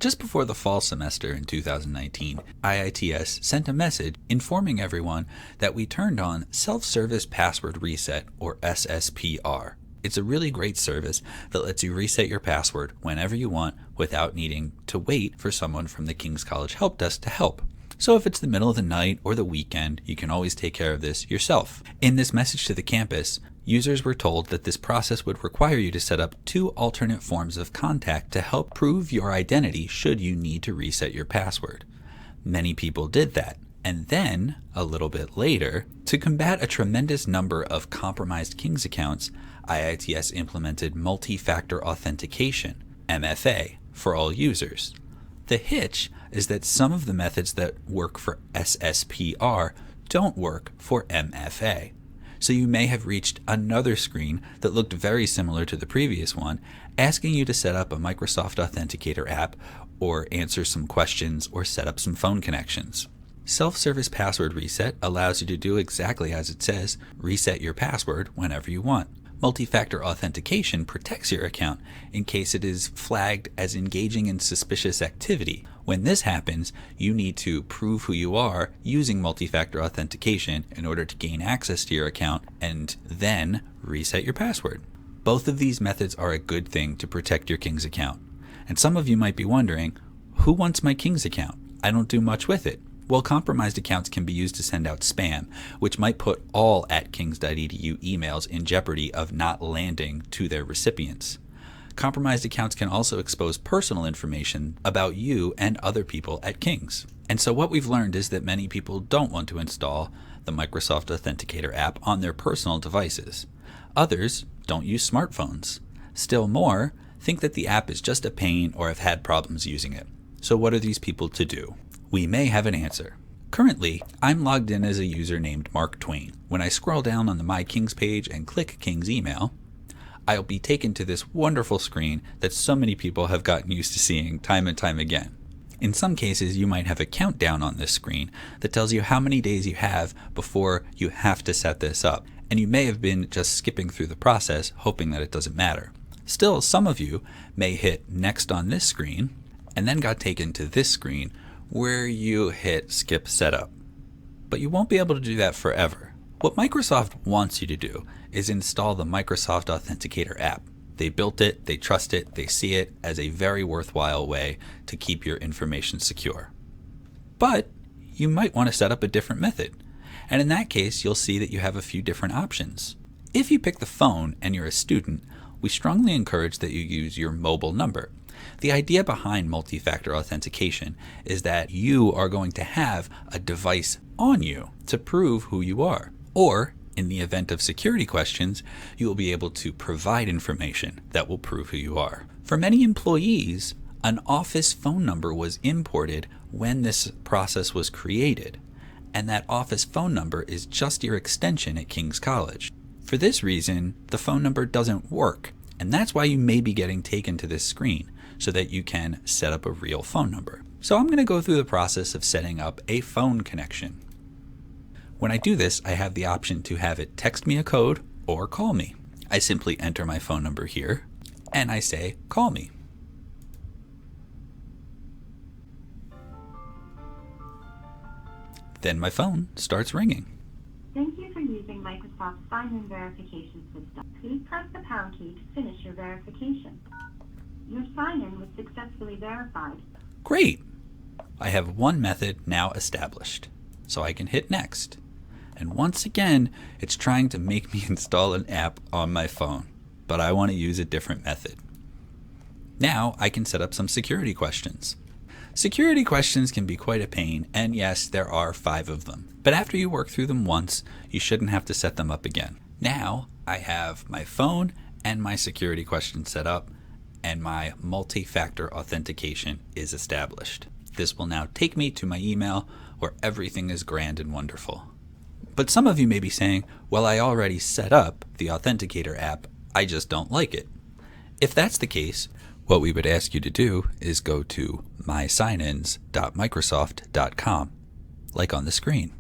Just before the fall semester in 2019, IITS sent a message informing everyone that we turned on Self-Service Password Reset, or SSPR. It's a really great service that lets you reset your password whenever you want without needing to wait for someone from the King's College Help Desk to help. So if it's the middle of the night or the weekend, you can always take care of this yourself. In this message to the campus, users were told that this process would require you to set up 2 alternate forms of contact to help prove your identity should you need to reset your password. Many people did that. And then, a little bit later, to combat a tremendous number of compromised King's accounts, IITS implemented multi-factor authentication, MFA, for all users. The hitch is that some of the methods that work for SSPR don't work for MFA. So you may have reached another screen that looked very similar to the previous one, asking you to set up a Microsoft Authenticator app or answer some questions or set up some phone connections. Self-Service Password Reset allows you to do exactly as it says, reset your password whenever you want. Multi-factor authentication protects your account in case it is flagged as engaging in suspicious activity. When this happens, you need to prove who you are using multi-factor authentication in order to gain access to your account and then reset your password. Both of these methods are a good thing to protect your King's account. And some of you might be wondering, who wants my King's account? I don't do much with it. Well, compromised accounts can be used to send out spam, which might put all @kings.edu emails in jeopardy of not landing to their recipients. Compromised accounts can also expose personal information about you and other people at King's. And so what we've learned is that many people don't want to install the Microsoft Authenticator app on their personal devices. Others don't use smartphones. Still more, think that the app is just a pain or have had problems using it. So what are these people to do? We may have an answer. Currently, I'm logged in as a user named Mark Twain. When I scroll down on the My King's page and click King's email, I'll be taken to this wonderful screen that so many people have gotten used to seeing time and time again. In some cases, you might have a countdown on this screen that tells you how many days you have before you have to set this up, and you may have been just skipping through the process, hoping that it doesn't matter. Still, some of you may hit Next on this screen, and then got taken to this screen where you hit Skip Setup. But you won't be able to do that forever. What Microsoft wants you to do is install the Microsoft Authenticator app. They built it, they trust it, they see it as a very worthwhile way to keep your information secure. But you might want to set up a different method. And in that case, you'll see that you have a few different options. If you pick the phone and you're a student, we strongly encourage that you use your mobile number. The idea behind multi-factor authentication is that you are going to have a device on you to prove who you are. Or, in the event of security questions, you will be able to provide information that will prove who you are. For many employees, an office phone number was imported when this process was created, and that office phone number is just your extension at King's College. For this reason, the phone number doesn't work, and that's why you may be getting taken to this screen, so that you can set up a real phone number. So I'm going to go through the process of setting up a phone connection. When I do this, I have the option to have it text me a code or call me. I simply enter my phone number here, and I say, call me. Then my phone starts ringing. Thank you for using Microsoft Sign-In Verification System. Please press the pound key to finish your verification. Your sign-in was successfully verified. Great! I have one method now established, so I can hit next. And once again, it's trying to make me install an app on my phone, but I want to use a different method. Now I can set up some security questions. Security questions can be quite a pain, and yes, there are 5 of them. But after you work through them once, you shouldn't have to set them up again. Now I have my phone and my security questions set up, and my multi-factor authentication is established. This will now take me to my email where everything is grand and wonderful. But some of you may be saying, well, I already set up the Authenticator app, I just don't like it. If that's the case, what we would ask you to do is go to mysignins.microsoft.com, like on the screen.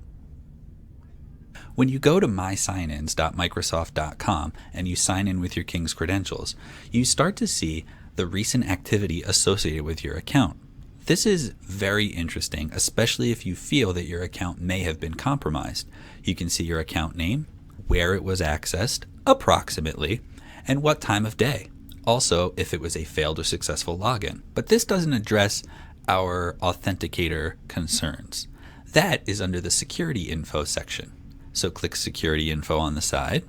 When you go to mysignins.microsoft.com and you sign in with your King's credentials, you start to see the recent activity associated with your account. This is very interesting, especially if you feel that your account may have been compromised. You can see your account name, where it was accessed, approximately, and what time of day. Also, if it was a failed or successful login. But this doesn't address our authenticator concerns. That is under the security info section. So click security info on the side.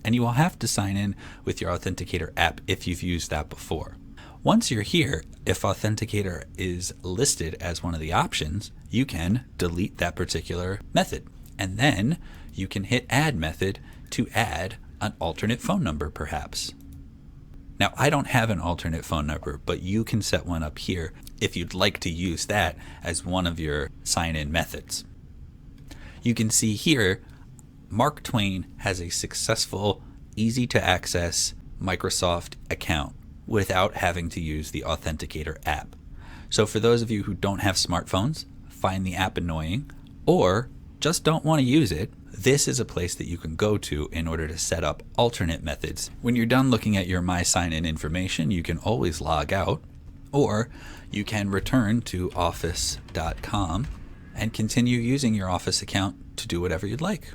And you will have to sign in with your Authenticator app if you've used that before. Once you're here, if Authenticator is listed as one of the options, you can delete that particular method. And then you can hit add method to add an alternate phone number perhaps. Now, I don't have an alternate phone number, but you can set one up here if you'd like to use that as one of your sign-in methods. You can see here Mark Twain has a successful, easy-to-access Microsoft account without having to use the Authenticator app. So for those of you who don't have smartphones, find the app annoying, or just don't want to use it, this is a place that you can go to in order to set up alternate methods. When you're done looking at your My Sign-In information, you can always log out, or you can return to office.com and continue using your Office account to do whatever you'd like.